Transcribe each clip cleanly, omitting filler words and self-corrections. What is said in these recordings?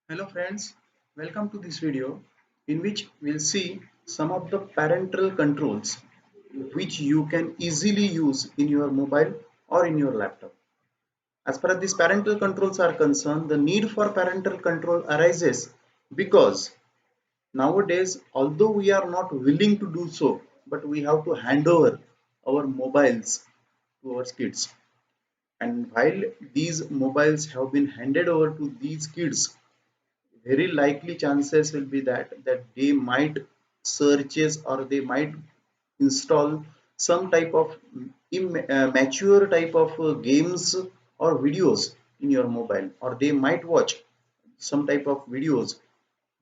Hello friends, welcome to this video in which we'll see some of the parental controls which you can easily use in your mobile or in your laptop. As far as these parental controls are concerned, the need for parental control arises because nowadays, although we are not willing to do so, but we have to hand over our mobiles to our kids. And while these mobiles have been handed over to these kids, very likely chances will be that they might searches or they might install some type of mature type of games or videos in your mobile, or they might watch some type of videos,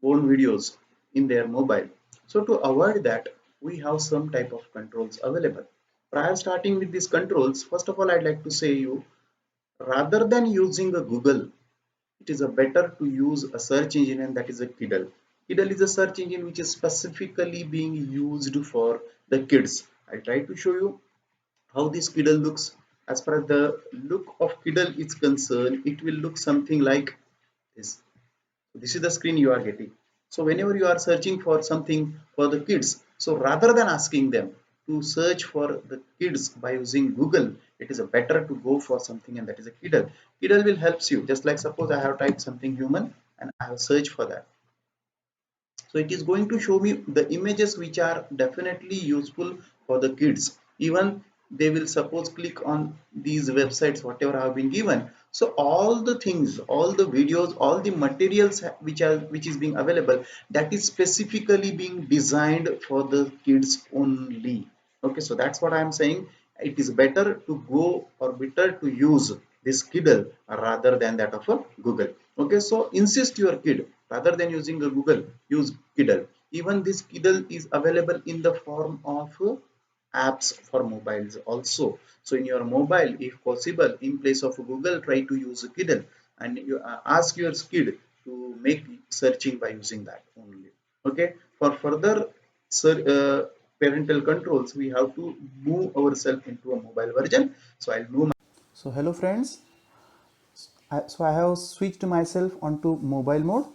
porn videos in their mobile. So to avoid that, we have some type of controls available. Prior starting with these controls, first of all, I'd like to say you, rather than using a Google, it is a better to use a search engine, and that is a Kiddle. Kiddle is a search engine which is specifically being used for the kids. I try to show you how this Kiddle looks. As far as the look of Kiddle is concerned, it will look something like this. This is the screen you are getting. So whenever you are searching for something for the kids, so rather than asking them to search for the kids by using Google, it is a better to go for something, and that is a Kiddle. Kiddle will helps you, just like suppose I have typed something human and I have searched for that. So it is going to show me the images which are definitely useful for the kids. Even they will suppose click on these websites whatever have been given. So all the things, all the videos, all the materials which is being available, that is specifically being designed for the kids only. Okay, so that's what I am saying. It is better to go or better to use this Kiddle rather than that of a Google. Okay, so insist your kid, rather than using a Google, use Kiddle. Even this Kiddle is available in the form of apps for mobiles also. So in your mobile, if possible, in place of Google, try to use Kiddle, and you ask your kid to make searching by using that only. Okay, for further parental controls, we have to move ourselves into a mobile version. So I'll move. So hello friends. So I have switched myself onto mobile mode.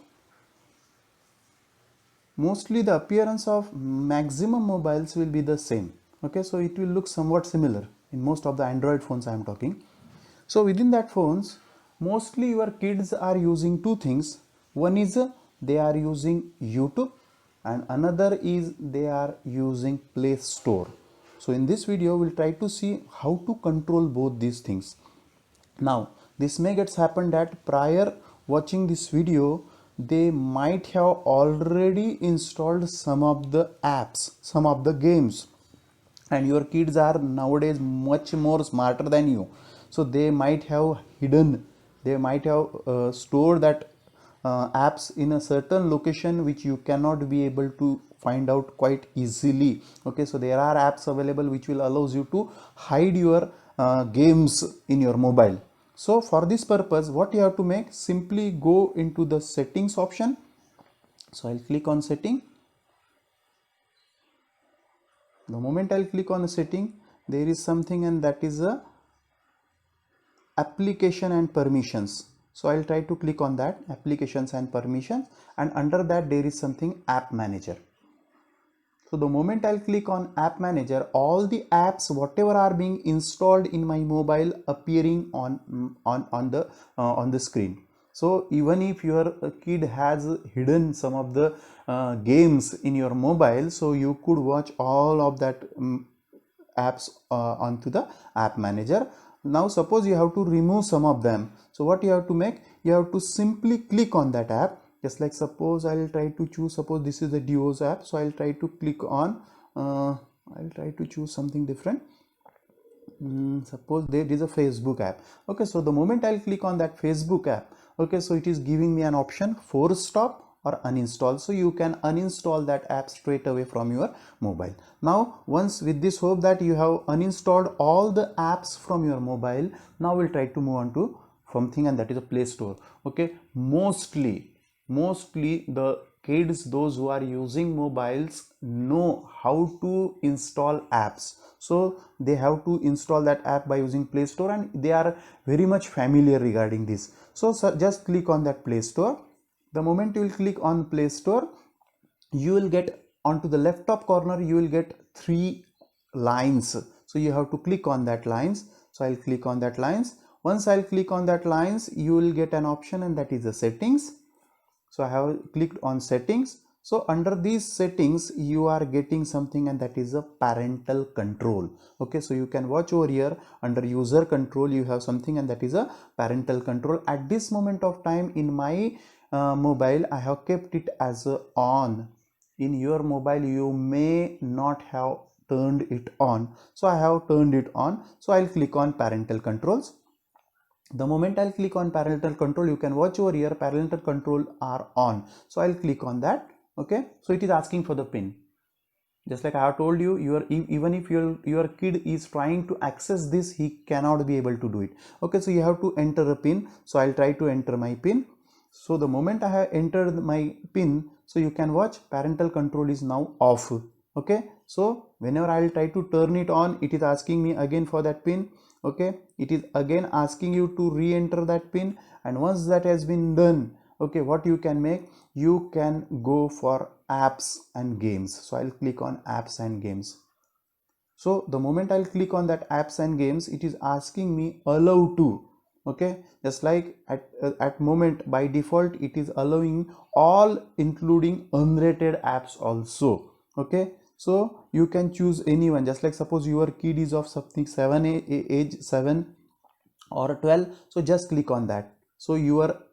Mostly the appearance of maximum mobiles will be the same. Okay, so it will look somewhat similar in most of the Android phones I am talking. So within that phones, mostly your kids are using two things. One is they are using YouTube, and another is they are using Play Store. So in this video we'll try to see how to control both these things. Now this may get happen that prior watching this video they might have already installed some of the apps, some of the games, and your kids are nowadays much more smarter than you, so they might have hidden, they might have stored that apps in a certain location which you cannot be able to find out quite easily. Okay, so there are apps available which will allows you to hide your games in your mobile. So for this purpose, what you have to make, simply go into the settings option. So I'll click on setting. The moment I'll click on the setting, there is something, and that is a application and permissions. So I'll try to click on that, applications and permissions, and under that there is something app manager. So the moment I'll click on app manager, all the apps whatever are being installed in my mobile appearing on the screen. So even if your kid has hidden some of the games in your mobile, so you could watch all of that apps onto the app manager. Now suppose you have to remove some of them, so what you have to make, you have to simply click on that app. Just like suppose I'll try to choose, suppose this is the Duos app, so I'll try to click on I'll try to choose something different. Suppose there is a Facebook app. Okay, so the moment I'll click on that Facebook app, okay, so it is giving me an option force stop or uninstall. So you can uninstall that app straight away from your mobile. Now once, with this hope that you have uninstalled all the apps from your mobile, now we'll try to move on to something, and that is a Play Store. Okay, mostly the kids, those who are using mobiles, know how to install apps, so they have to install that app by using Play Store, and they are very much familiar regarding this. So just click on that Play Store. The moment you will click on Play Store, you will get onto the left top corner, you will get three lines. So you have to click on that lines. So I'll click on that lines. Once I'll click on that lines, you will get an option, and that is the settings. So I have clicked on settings. So under these settings you are getting something, and that is a parental control. Okay, so you can watch over here under user control, you have something, and that is a parental control. At this moment of time in my mobile, I have kept it as a on. In your mobile you may not have turned it on, so I have turned it on. So I'll click on parental controls. The moment I'll click on parental control, you can watch over here, parental control are on. So I'll click on that. Okay, so it is asking for the pin. Just like I have told you, even if your kid is trying to access this, he cannot be able to do it. Okay, so you have to enter a pin. So I'll try to enter my pin. So the moment I have entered my pin, so you can watch parental control is now off. Okay, so whenever I will try to turn it on, it is asking me again for that pin. Okay, it is again asking you to re-enter that pin, and once that has been done, okay, what you can make, you can go for apps and games. So I'll click on apps and games. So the moment I'll click on that apps and games, it is asking me allow to. Okay, just like at moment by default it is allowing all, including unrated apps also. Okay, so you can choose anyone. Just like suppose your kid is of something age 7 or 12, so just click on that. So your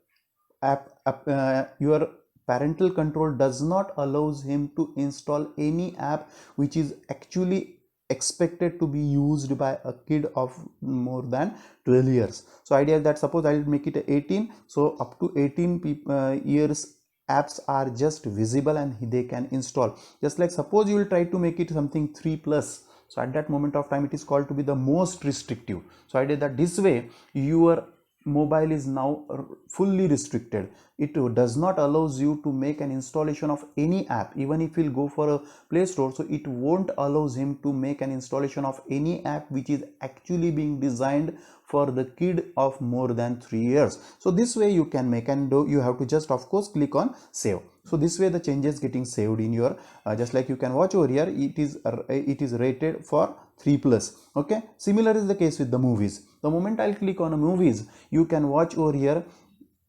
parental control does not allows him to install any app which is actually expected to be used by a kid of more than 12 years. So idea is that suppose I'll make it 18, so up to 18 years apps are just visible and they can install. Just like suppose you will try to make it something 3 plus, so at that moment of time it is called to be the most restrictive. So I did that this way, your mobile is now fully restricted. It does not allows you to make an installation of any app. Even if you'll go for a Play Store, so it won't allows him to make an installation of any app which is actually being designed for the kid of more than 3 years. So this way you can make, and you have to just of course click on save. So this way the changes getting saved in your just like you can watch over here, it is rated for 3 plus. Okay, similar is the case with the movies. The moment I'll click on a movies, you can watch over here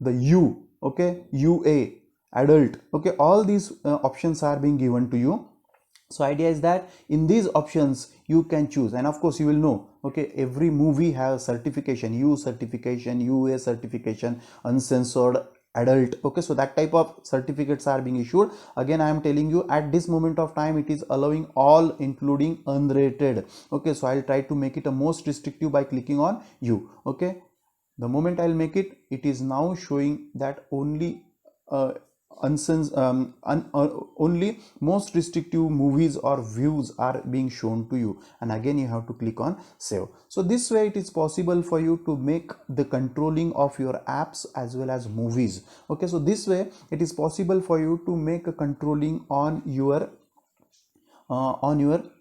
the U. Okay, UA, adult. Okay, all these options are being given to you. So idea is that in these options you can choose, and of course you will know, okay, every movie has certification, U certification, UA certification, uncensored, adult. Okay, so that type of certificates are being issued. Again I am telling you, at this moment of time it is allowing all, including unrated. Okay, so I'll try to make it a most restrictive by clicking on U. Okay, the moment I'll make it, it is now showing that only uh, only most restrictive movies or views are being shown to you, and again you have to click on save. So this way it is possible for you to make the controlling of your apps as well as movies. Okay, so this way it is possible for you to make a controlling on your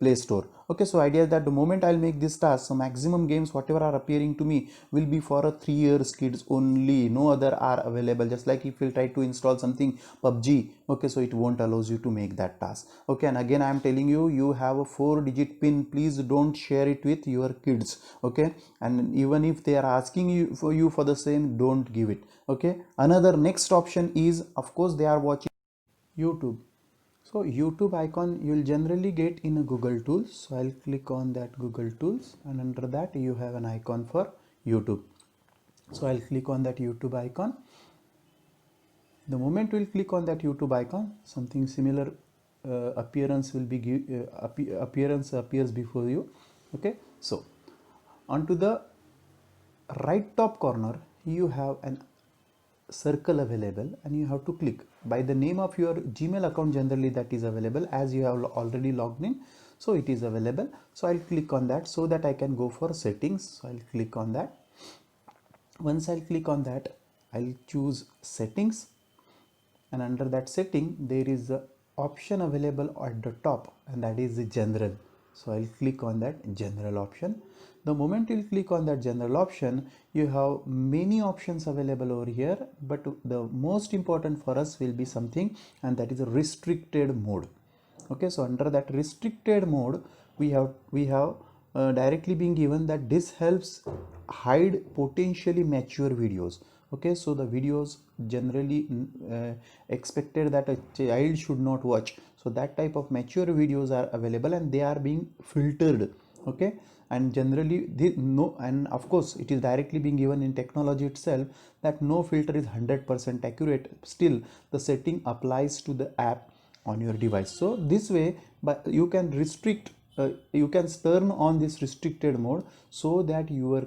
Play Store. Okay, so idea is that the moment I'll make this task, so maximum games whatever are appearing to me will be for a 3 years kids only, no other are available. Just like if you'll try to install something PUBG, okay, so it won't allows you to make that task. Okay, and again I am telling you, you have a 4-digit pin, please don't share it with your kids. Okay, and even if they are asking you for the same, don't give it. Okay, another next option is, of course, they are watching YouTube. So YouTube icon you'll generally get in a Google Tools. So I'll click on that Google Tools, and under that you have an icon for YouTube. So I'll click on that YouTube icon. The moment we'll click on that YouTube icon, something similar appearance will be appearance appears before you. Okay, so onto the right top corner you have an circle available, and you have to click by the name of your Gmail account, generally that is available as you have already logged in, so it is available. So I'll click on that so that I can go for settings. So I'll click on that. Once I'll click on that, I'll choose settings, and under that setting there is the option available at the top, and that is the general. So I'll click on that general option. The moment you click on that general option, you have many options available over here, but the most important for us will be something, and that is a restricted mode. Okay, so under that restricted mode, we have directly being given that this helps hide potentially mature videos. Okay, so the videos generally expected that a child should not watch, so that type of mature videos are available and they are being filtered. Okay, and generally no, and of course it is directly being given in technology itself that no filter is 100% accurate. Still the setting applies to the app on your device. So this way, but you can restrict, you can turn on this restricted mode so that your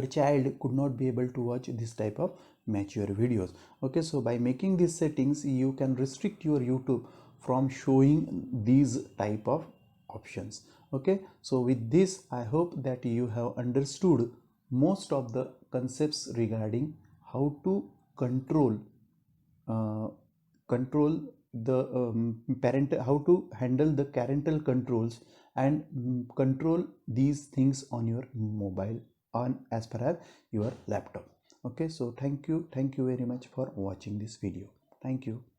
child could not be able to watch this type of mature videos. Okay, so by making these settings, you can restrict your YouTube from showing these type of options. Okay, so with this I hope that you have understood most of the concepts regarding how to control uh, control the parent, how to handle the parental controls and control these things on your mobile, on as per as your laptop. Okay, so thank you very much for watching this video. Thank you.